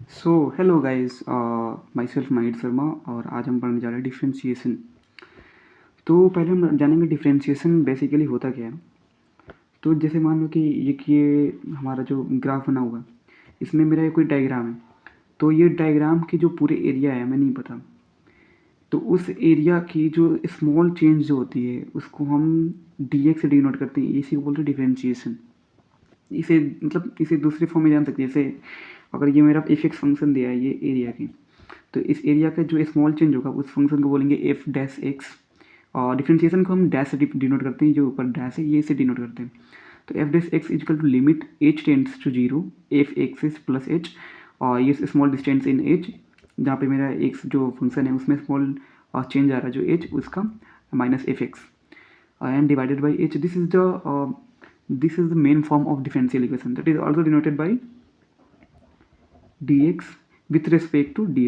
So hello guys, my self माहिर शर्मा। और आज हम पढ़ने जा रहे हैं डिफ्रेंशिएशन। तो पहले हम जानेंगे डिफ्रेंशिएशन बेसिकली होता क्या है। तो जैसे मान लो कि ये हमारा जो ग्राफ बना हुआ है, इसमें मेरा ये कोई डायग्राम है। तो ये डायग्राम की जो पूरे एरिया है हमें नहीं पता। तो उस एरिया की जो स्मॉल चेंज जो होती है उसको हम डी एक्स से डिनोट करते हैं, इसी को बोलते हैं डिफ्रेंशिएशन। इसे मतलब इसे दूसरे फॉर्म में जान सकते हैं। जैसे अगर ये मेरा एफ एक्स फंक्शन दिया है ये एरिया की, तो इस एरिया का जो स्मॉल चेंज होगा उस फंक्शन को बोलेंगे एफ डैश एक्स। और डिफ्रेंशिएशन को हम डैश से डिनोट करते हैं, जो ऊपर डैश है ये से डिनोट करते हैं। तो f dash x is equal to limit h tends to zero f x is plus h. और ये स्मॉल डिस्टेंस इन एच, जहाँ पे मेरा एक्स जो फंक्शन है उसमें स्मॉल चेंज आ रहा है जो एच उसका, minus F x and divided by h. This is the main form of differential equation, that is also denoted by dx with respect to dy.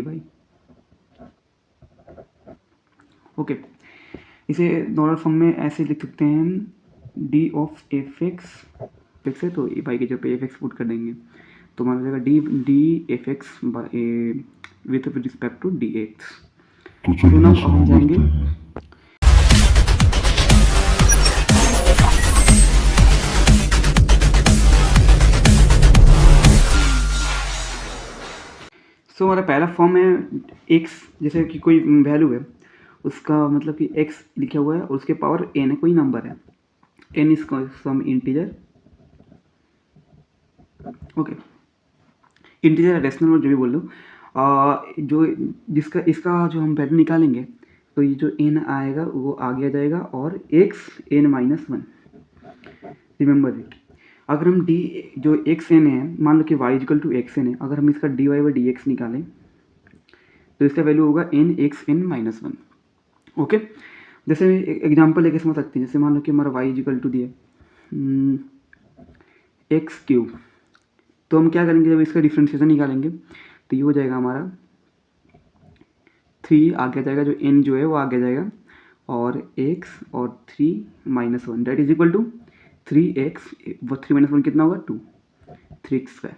Okay, इसे normal form में ऐसे लिख सकते हैं D of F x fix है, तो by के जब पे एफ एक्स पुट कर देंगे तो मान जाएगा d f x with respect to d x. तो ना अब हम जाएंगे हमारा पहला फॉर्म है एक्स, जैसे कि कोई वैल्यू है उसका मतलब कि एक्स लिखा हुआ है और उसके पावर एन है, कोई नंबर है, n is some integer. Okay, integer rational और जो भी बोल लो, जो जिसका इसका जो हम वैल्यू निकालेंगे तो ये जो एन आएगा वो आगे आ जाएगा और x n minus one. Remember it. अगर हम डी जो एक्स एन है, मान लो कि y is equal to x n है, अगर हम इसका d y by d x निकालें तो इसका वैल्यू होगा n x n minus one. Okay, जैसे एग्जांपल लेके समझ सकते हैं। जैसे मान लो कि हमारा वाई इजकल टू दिए एक्स क्यूब, तो हम क्या करेंगे जब इसका डिफ्रेंशिएशन निकालेंगे तो ये हो जाएगा हमारा 3 आगे जाएगा, जो एन जो है वो आगे जाएगा और एक्स और 3 minus one that is equal to 3x, वो 3 माइनस वन कितना होगा 2, 3x square.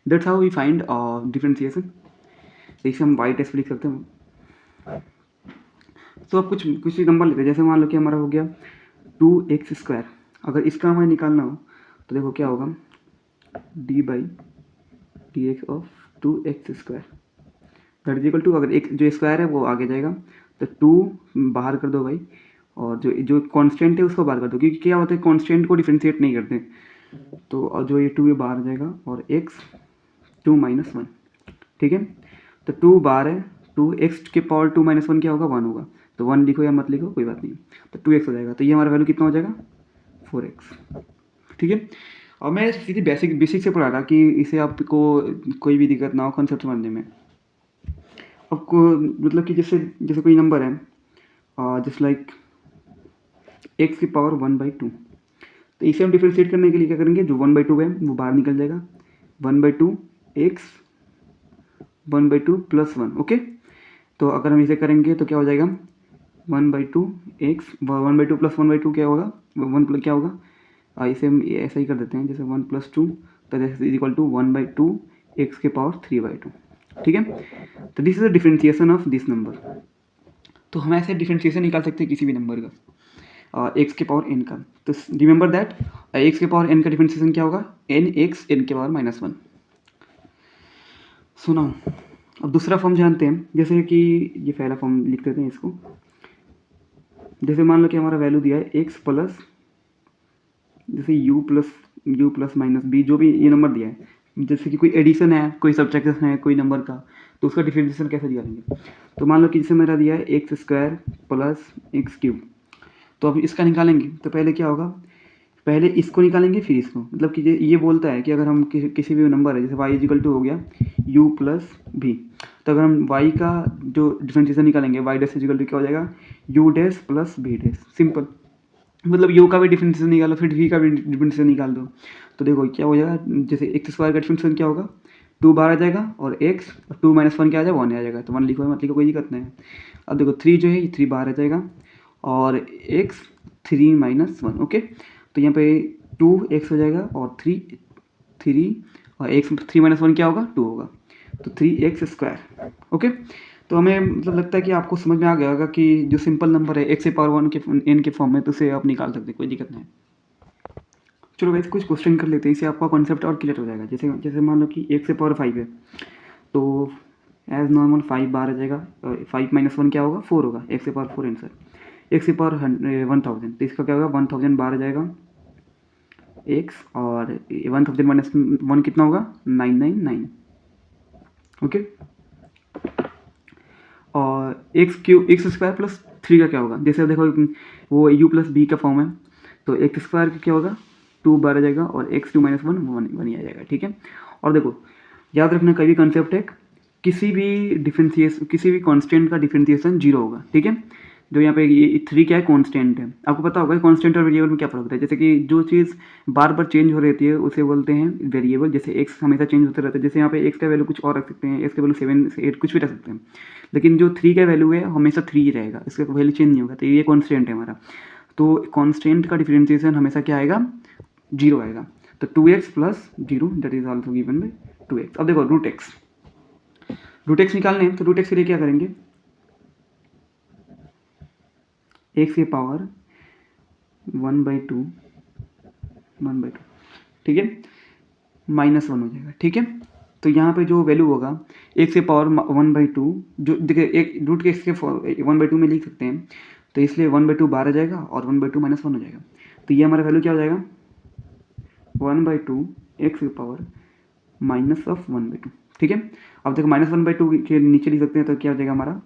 That's how we find differentiation. इसे हम वाई टेस्ट लिख सकते हैं। तो अब कुछ नंबर लेते हैं। जैसे मान लो कि हमारा हो गया 2x स्क्वायर, अगर इसका हमें निकालना हो तो देखो क्या होगा, d by d x of 2x square that is equal to, अगर एक जो स्क्वायर है वो आगे जाएगा तो 2 बाहर कर दो भाई, और जो जो कांस्टेंट है उसको बाहर कर दो, क्योंकि क्या होता है कांस्टेंट को डिफ्रेंशिएट नहीं करते। तो और जो ये 2 ये बाहर जाएगा और x 2 माइनस वन। ठीक है, तो 2 बाहर है, 2x के पावर 2 माइनस वन क्या होगा 1 होगा, तो 1 लिखो या मत लिखो कोई बात नहीं, तो 2x हो जाएगा। तो ये हमारा वैल्यू कितना हो जाएगा 4x। ठीक है, और मैं सीधी बेसिक से पढ़ा रहा कि इसे आपको कोई भी दिक्कत ना हो कॉन्सेप्ट समझने में। आपको मतलब कि जैसे जैसे कोई नंबर है जस्ट लाइक एक्स की पावर 1/2, तो इसे हम डिफ्रेंशिएट करने के लिए क्या करेंगे, जो 1/2 है वो बाहर निकल जाएगा, 1/2 एक्स 1/2 प्लस वन। ओके, तो अगर हम इसे करेंगे तो क्या हो जाएगा 1/2 एक्स 1/2 प्लस 1/2 क्या होगा 1 प्लस क्या होगा, इसे हम ऐसा ही कर देते हैं जैसे 1 प्लस 2, तो जैसे इज इक्वल टू 1/2 एक्स के पावर 3/2। ठीक है, तो this is the differentiation of this number. तो हम ऐसे डिफ्रेंशिएशन निकाल सकते हैं किसी भी नंबर का एक्स के पावर एन का। तो रिमेंबर दैट एक्स के पावर एन का डिफ्रेंशिएशन क्या होगा, एन एक्स एन के पावर माइनस वन। सुनो, अब दूसरा फॉर्म जानते हैं। जैसे कि ये पहला फॉर्म लिख देते हैं इसको। जैसे मान लो कि हमारा वैल्यू दिया है एक्स प्लस जैसे यू प्लस माइनस बी, जो भी ये नंबर दिया है, जैसे कि कोई एडिशन है कोई सब्ट्रैक्शन है कोई नंबर का, तो उसका डिफरेंशिएशन कैसे निकालेंगे। तो मान लो कि जैसे मेरा दिया है x square plus x cube, तो अब इसका निकालेंगे तो पहले क्या होगा, पहले इसको निकालेंगे फिर इसको। मतलब कि ये बोलता है कि अगर हम किसी भी नंबर है, जैसे y इजिकल टू हो गया u प्लस भी, तो अगर हम y का जो डिफरेंशिएशन निकालेंगे y डैश इजिकल टू क्या हो जाएगा u dash plus b dash. Simple, मतलब u का भी डिफरेंशिएशन निकालो फिर v का भी डिफरेंशिएशन निकाल दो, तो देखो क्या हो जाएगा, जैसे एक्स स्क्वायर का डिफरेंशिएशन क्या होगा 2 बाहर आ जाएगा और x और 2 माइनस वन क्या आ जाएगा 1 आ जाएगा, तो 1 लिखो मत लिखो कोई दिक्कत नहीं है। अब देखो 3 जो है ये 3 बाहर आ जाएगा और x 3 माइनस वन। ओके, तो यहाँ पे 2x हो जाएगा और 3 और x 3 माइनस वन क्या होगा 2 होगा, तो 3x²। ओके, तो हमें मतलब लगता है कि आपको समझ में आ गया होगा कि जो सिंपल नंबर है x⁴ के n के फॉर्म में, तो उसे आप निकाल सकते हैं, कोई दिक्कत नहीं है। चलो वैसे कुछ क्वेश्चन कर लेते हैं, इससे आपका कॉन्सेप्ट और क्लियर हो जाएगा। जैसे जैसे मान लो कि x⁴ है, तो एज नॉर्मल 5 बार आ जाएगा, 5 - 1 क्या होगा, 4 होगा, x⁴ आंसर। x⁴1000, तो इसका क्या होगा, 1000 बार आ जाएगा x, और 1000 - 1 कितना होगा, 999। ओके, और x² प्लस 3 का क्या होगा, जैसे अब देखो वो u प्लस b का फॉर्म है, तो x² का क्या होगा, 2 बार आ जाएगा, और x2 - 1 1 ही आ जाएगा। ठीक है, और देखो याद रखना कभी कंसेप्ट है, किसी भी कांस्टेंट का डिफरेंशिएशन 0 होगा। ठीक है, जो यहाँ पे ये 3 क्या है, कांस्टेंट है। आपको पता होगा कांस्टेंट और वेरिएबल में क्या फ़र्क होता है। जैसे कि जो चीज़ बार बार चेंज हो रहती है उसे बोलते हैं वेरिएबल। जैसे एक्स हमेशा चेंज होते रहता है, जैसे यहाँ पे एक्स का वैल्यू कुछ और रख सकते हैं, एक्स का वैल्यू 7 से 8 कुछ भी रख सकते हैं, लेकिन जो 3 का वैल्यू है हमेशा 3 ही रहेगा, इसका वैल्यू चेंज नहीं होगा। तो ये कॉन्स्टेंट है हमारा, तो कॉन्स्टेंट का डिफरेंशिएशन हमेशा क्या आएगा, 0 आएगा। तो 2x plus 0 that is also given by 2x। अब देखो रूट एक्स निकालने हैं, तो रूट एक्स के लिए क्या करेंगे, एक्स की पावर 1/2, ठीक है, -1 हो जाएगा। ठीक है, तो यहाँ पे जो वैल्यू होगा एक्स की पावर 1/2, जो देखिए एक रूट के एक्स के 1/2 में लिख सकते हैं, तो इसलिए 1/2 बाहर आ जाएगा और 1/2 -1 हो जाएगा। तो ये हमारा वैल्यू क्या हो जाएगा, 1/2 एक्स की पावर -1/2। ठीक है, अब देखो -1/2 के नीचे लिख सकते हैं, तो क्या हो जाएगा हमारा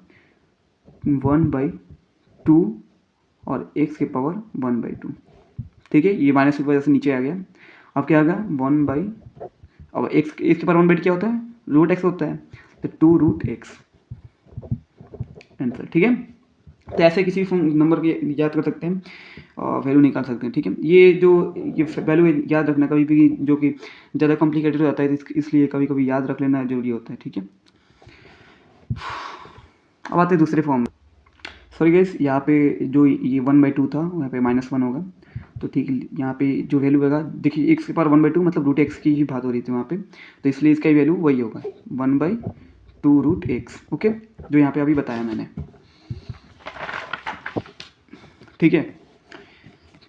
1/2 और एक्स की पावर 1/2। ठीक है, ये माइनस की वजह से नीचे आ गया। अब क्या आ गया, अब एक्स की पावर 1/2 क्या होता है, रूट एक्स होता है, तो 2√x आंसर। ठीक है, तो ऐसे किसी नंबर की याद कर सकते हैं और वैल्यू निकाल सकते हैं। ठीक है, ये वैल्यू याद रखना कभी भी जो कि ज़्यादा कॉम्प्लिकेटेड हो जाता है, इसलिए कभी कभी याद रख लेना जरूरी होता है। ठीक है, अब आते हैं दूसरे फॉर्म में। सॉरी गाइस, यहाँ पे जो ये 1/2 था यहाँ पे -1 होगा, तो ठीक है, यहाँ पे जो वैल्यू होगा, देखिए एक्स की पावर 1/2 मतलब रूट एक्स की ही बात हो रही थी वहाँ पे, तो इसलिए इसका वैल्यू वही होगा 1/2√x। ओके, जो यहाँ पे अभी बताया मैंने। ठीक है,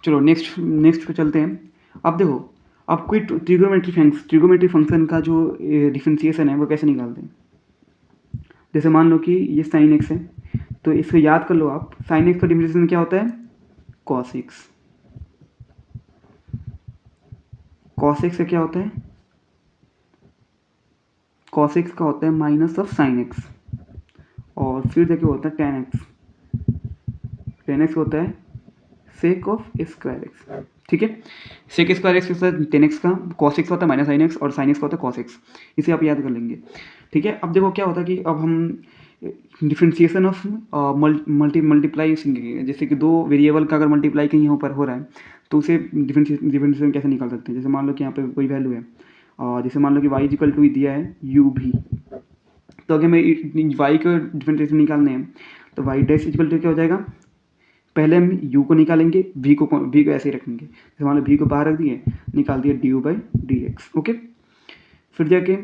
चलो नेक्स्ट पे चलते हैं। अब देखो, अब कोई ट्रिगोमेट्री फंक्शन का जो डिफरेंशिएशन है वो कैसे निकालते हैं। जैसे मान लो कि ये साइन एक्स है, तो इसको याद कर लो आप, साइन एक्स का डिफरेंशिएशन क्या होता है, कॉस एक्स। कॉस एक्स का क्या होता है, कॉस एक्स का होता है माइनस ऑफ साइन एक्स, और फिर देखिए होता है टेन एक्स। टेन एक्स होता है सेक ऑफ स्क्वायर एक्स। ठीक है, सेक स्क्वायर एक्स के साथ टेन एक्स का, कॉस एक्स होता है माइनस साइन एक्स, और साइन एक्स का होता है कॉस एक्स। इसे आप याद कर लेंगे। ठीक है, अब देखो क्या होता है कि अब हम डिफ्रेंशिएशन ऑफ मल्टीप्लाई सीखेंगे। जैसे कि दो वेरिएबल का अगर मल्टीप्लाई कहीं ऊपर हो रहा है, तो उसे डिफ्रेंशिएशन कैसे निकाल सकते हैं। जैसे मान लो कि यहाँ पे कोई वैल्यू है, और जैसे मान लो कि y = दिया है u भी, तो अगर मैं y का डिफरेंशिएशन निकालने हैं, तो y' = क्या हो जाएगा, पहले हम u को निकालेंगे, v को ऐसे ही रखेंगे। जैसे मान लो v को बाहर रख दिए, निकाल दिया du/dx। ओके, फिर जाके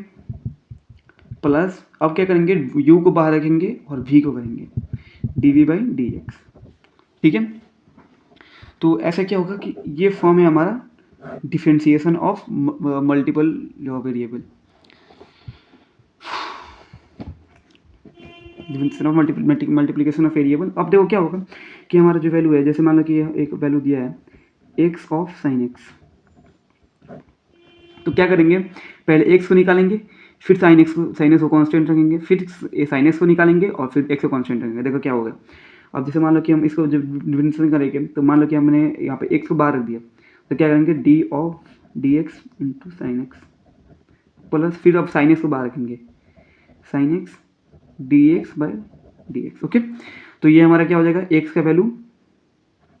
प्लस, अब क्या करेंगे, u को बाहर रखेंगे और v को करेंगे dv/dx। ठीक है, तो ऐसा क्या होगा कि ये फॉर्म है हमारा differentiation of multiple variable, differentiation of multiplication of variable. अब देखो क्या होगा कि हमारा जो वैल्यू है, जैसे मान लो कि एक वैल्यू दिया है x ऑफ साइन एक्स, तो क्या करेंगे, पहले x को निकालेंगे, फिर साइन एक्स को कांस्टेंट रखेंगे, फिर साइन एक्स को निकालेंगे और फिर x को कांस्टेंट रखेंगे। देखो क्या होगा, अब जैसे मान लो कि हम इसको जब डिफरेंशिएशन करेंगे, तो मान लो कि हमने यहाँ पे x को बाहर रख दिया, तो क्या करेंगे d/dx × साइन एक्स, प्लस फिर अब साइन एक्स को बाहर रखेंगे, साइन एक्स dx/dx। ओके, तो ये हमारा क्या हो जाएगा, x का वैल्यू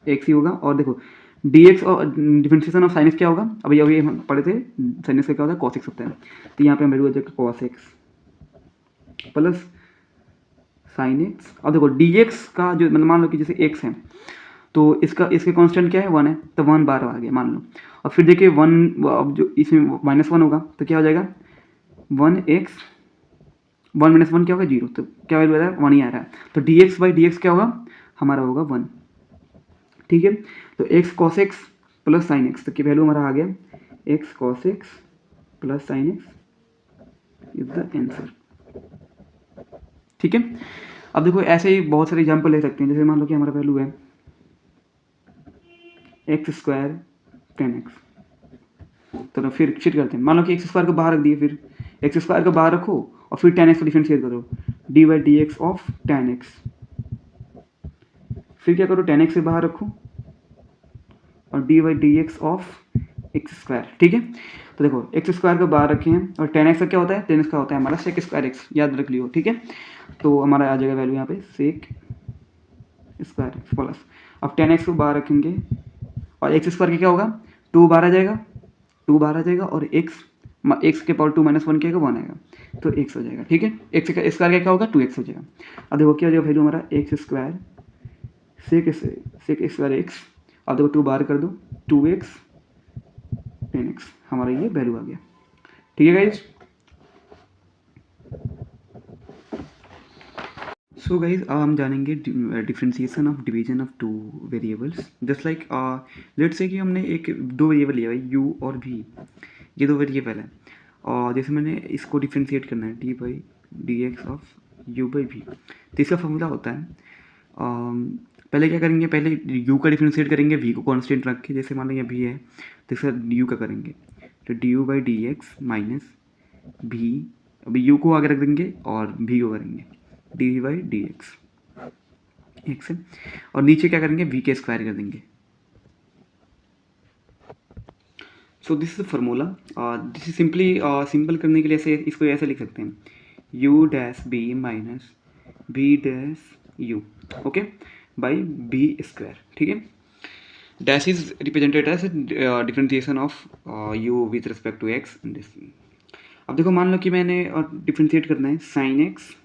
x ही होगा, और देखो dx और डिफरेंशिएशन ऑफ साइन एक्स क्या होगा, अभी हम पढ़े थे, साइन एक्स का क्या होता है, cos x होता है, तो यहाँ पे हम वैल्यू हो जाएगा cos x plus sine x. अब देखो dx का जो मतलब मान लो कि जैसे x है, तो इसके कांस्टेंट क्या है, 1 है, तो 1 बार आ गया मान लो, और फिर देखिए 1, अब जो इसमें -1 होगा, तो क्या हो जाएगा 1x वन माइनस वन क्या होगा, जीरो। तो क्या वैल्यू आ रहा है, वन ही आ रहा है। तो D x by d x क्या होगा हमारा, होगा वन। ठीक है, तो x cos x plus sine x, तो की वैल्यू हमारा आ गया x cos x plus sine x is the answer. ठीक है, अब देखो ऐसे ही बहुत सारे एग्जाम्पल ले सकते हैं। जैसे मान लो कि हमारा वैल्यू है एक्स स्क्वायर टेन एक्स, तो फिर करते हैं। मान लो कि एक्स स्क्वायर को बाहर रख दिए, फिर एक्स स्क्वायर को बाहर रखो और फिर टेन एक्स को डिफरेंशिएट करो, D by d x of ten x. फिर क्या करो, टेन एक्स से बाहर रखो और D by d x of x square. ठीक है, तो देखो एक्स स्क्वायर को बाहर रखे हैं और टेन एक्स का क्या होता है, टेन एक्स का होता है हमारा सेक स्क्वायर एक्स, याद रख लियो। ठीक है, तो हमारा आ जाएगा वैल्यू यहाँ पे सेक स्क्वायर एक्स प्लस, अब टेन एक्स को बाहर रखेंगे और एक्स स्क्वायर का क्या होगा, टू बाहर आ जाएगा, टू बाहर आ जाएगा और एक्स के पावर टू माइनस वन क्या वन आएगा, तो एक्स हो जाएगा। ठीक है, एक्स स्क्वायर का क्या होगा, टू एक्स हो जाएगा। अब देखो क्या हो जाएगा वैल्यू हमारा x square sec square x, अब देखो टू बाहर कर दो, टू एक्स टेन एक्स, हमारा ये वैल्यू आ गया। ठीक है गाइज, सो गाइज अब हम जानेंगे differentiation of division of two variables. Just like let's say कि हमने एक दो वेरिएबल लिया है u और v, ये दो वेरिएबल है और जैसे मैंने इसको डिफ्रेंशिएट करना है d by d x of u by v, तो इसका फॉर्मूला होता है पहले क्या करेंगे, पहले u का डिफ्रेंशिएट करेंगे v को कांस्टेंट रख के, जैसे मान लो ये v है तो इसका u का करेंगे, तो D u by d x minus v, अभी u को आगे रख देंगे और v को करेंगे डी बाई डी एक्स है, और नीचे क्या करेंगे v के स्क्वायर कर देंगे। So this is the formula, this is simply simple करने के लिए ऐसे इसको ऐसे लिख सकते हैं u dash b minus b dash u, okay, by b square. ठीक है, dash is represented as differentiation of u with respect to x and this. अब देखो मान लो कि मैंने डिफरेंशिएट करना है साइन एक्स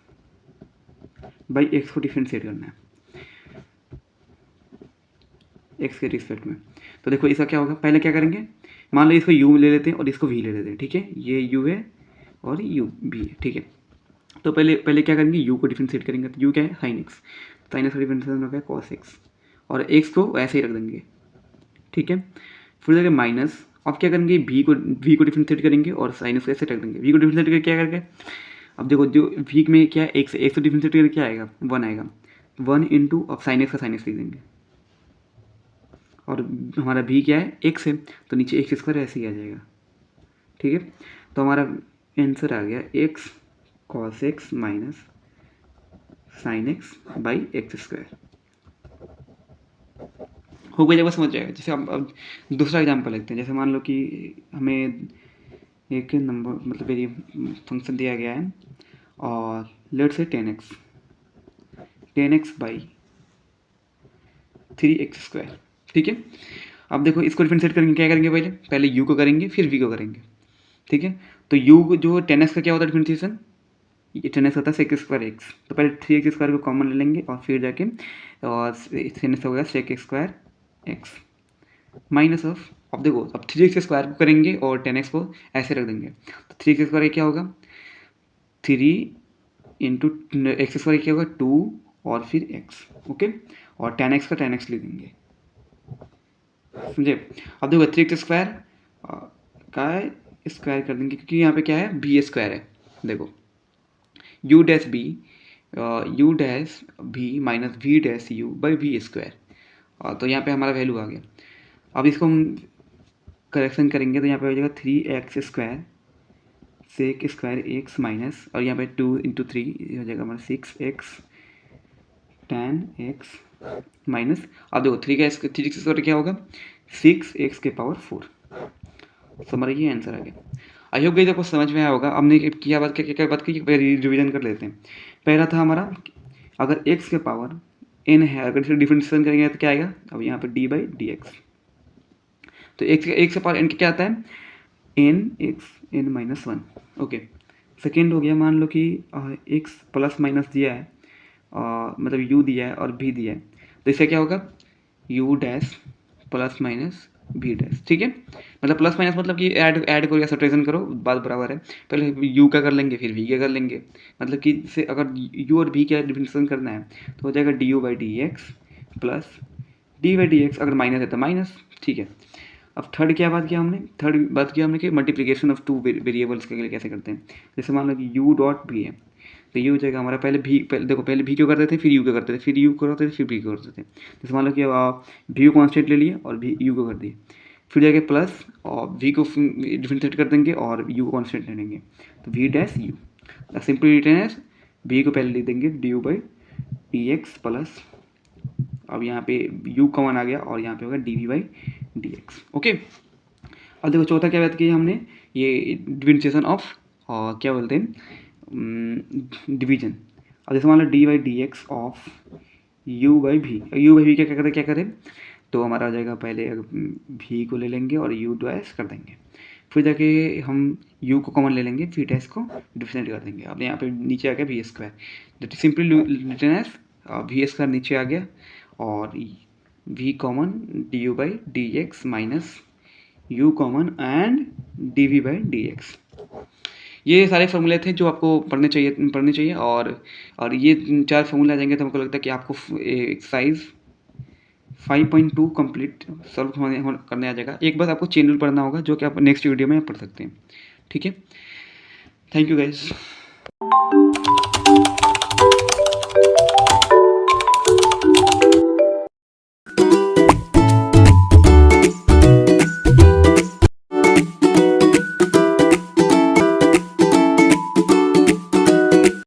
बाई एक्स को डिफरेंशिएट करना है एक्स के रिस्पेक्ट में, तो देखो इसका क्या होगा, पहले क्या करेंगे, मान लो इसको u ले लेते हैं और इसको v ले लेते हैं। ठीक है, ये u है और u v है। ठीक है, तो पहले क्या करेंगे, u को डिफरेंशिएट करेंगे, तो u क्या है साइन एक्स, साइन एक्स का डिफरेंशिएशन होगा कॉस एक्स, और x को ऐसे ही रख देंगे। ठीक है, फिर जाएगा माइनस, अब क्या करेंगे v को डिफरेंशिएट करेंगे और साइन एक्स को ऐसे रख देंगे, v को डिफरेंशिएट करके क्या करके, अब देखो जो v में क्या है x को डिफरेंशिएट करके क्या आएगा, वन आएगा, वन इंटू अब साइन एक्स का साइन एक्स लिख देंगे, और हमारा v क्या है x है, तो नीचे एक्स स्क्वायर ऐसे ही आ जाएगा। ठीक है, तो हमारा आंसर आ गया x cos x minus sign x by x square. हो गई, जब समझ जाएगा। जैसे अब दूसरा एग्जांपल लेते हैं, जैसे मान लो कि हमें एक नंबर मतलब ये फंक्शन दिया गया है और let's say ten x by three x square. ठीक है, अब देखो इसको डिफरेंशिएट करेंगे, क्या करेंगे, पहले u को करेंगे फिर v को करेंगे। ठीक है, तो u जो टेन एक्स का क्या होता है डिफरेंशिएशन, ये टेन एक्स होता है सेक स्क्वायर एक्स, तो पहले थ्री एक्स स्क्वायर को कॉमन ले लेंगे और फिर जाके और टेन एक्स होगा sec square x minus of, अब देखो अब थ्री एक्स स्क्वायर को करेंगे और टेन एक्स को ऐसे रख देंगे, तो थ्री एक्स स्क्वायर क्या होगा, थ्री इंटू एक्स स्क्वायर क्या होगा, टू और फिर एक्स, ओके, और टेन एक्स का टेन एक्स लिख देंगे। समझे, अब देखो थ्री एक्स स्क्वायर का स्क्वायर कर देंगे क्योंकि यहाँ पे क्या है बी स्क्वायर है। देखो u dash b minus v dash u by v square, तो यहाँ पे हमारा वैल्यू आ गया। अब इसको हम करेक्शन करेंगे तो यहाँ पे हो जाएगा three x square sec square x minus, और यहाँ पे टू इंटू थ्री हो जाएगा हमारा six x ten x minus, अब देखो थ्री एक्स स्क्वायर क्या होगा, सिक्स एक्स के पावर फोर। तो हमारा ये आंसर आ गया। आई होप गाइस आपको समझ में आया होगा। हमने क्या बात की रिविजन कर लेते हैं। पहला था हमारा अगर x के पावर n है, अगर इसे डिफरेंशिएशन करेंगे तो क्या आएगा, अब यहाँ पे d बाई डी एक्स, तो x के पावर n क्या आता है, n minus one, okay. Second हो गया, मान लो कि x प्लस माइनस दिया है, मतलब u दिया है और v दिया है, तो इससे क्या होगा u डैश प्लस माइनस भी डैश, ठीक है। मतलब प्लस माइनस मतलब कि ऐड करो या सब्ट्रैक्शन करो, बात बराबर है। पहले यू का कर लेंगे, फिर वी का कर लेंगे। मतलब कि से अगर यू और वी का डिफरेंशिएशन करना है तो हो जाएगा D u by d x plus D by d x, अगर माइनस है तो माइनस, ठीक है। अब थर्ड क्या बात किया हमने, थर्ड बात किया हमने कि मल्टीप्लिकेशन ऑफ टू वेरिएबल्स के लिए कैसे करते हैं। जैसे मान लो कि यू डॉट भी है, तो ये हो जाएगा हमारा पहले भी, पहले देखो पहले भी क्यों करते थे, फिर यू क्यों करते थे, फिर यू करते थे, फिर भी क्यों करते थे। जैसे मान लो कि भी को कॉन्स्टेंट ले लिया और भी यू को कर दिए, फिर जाके प्लस और वी को डिफरेंशिएट कर देंगे और यू को कॉन्स्टेंट ले लेंगे, तो v dash u simply return as भी को पहले लिख देंगे d u by d x plus, अब यहाँ पे u कॉमन आ गया और यहाँ पे होगा d v by d x, okay. अब देखो चौथा क्या बात की हमने, ये डिफरेंशिएशन ऑफ क्या बोलते हैं डिवीजन। अब जैसे मान लो d by d x of u by भी क्या करें, तो हमारा हो जाएगा पहले भी को ले लेंगे और u डैश कर देंगे, फिर जाके हम u को कॉमन ले लेंगे, फिर डैश को डिफरेंशिएट कर देंगे। अब यहाँ पे नीचे आ गया v square, that is simply written as v square नीचे आ गया और v common d u by d x minus u common and d v by d x. ये सारे फॉर्मूले थे जो आपको पढ़ने चाहिए और ये 4 फॉर्मूले आ जाएंगे तो हमको लगता है कि आपको एक्सरसाइज 5.2 कंप्लीट सॉल्व करने आ जाएगा। एक बार आपको चेन रूल पढ़ना होगा जो कि आप नेक्स्ट वीडियो में पढ़ सकते हैं, ठीक है। Thank you guys.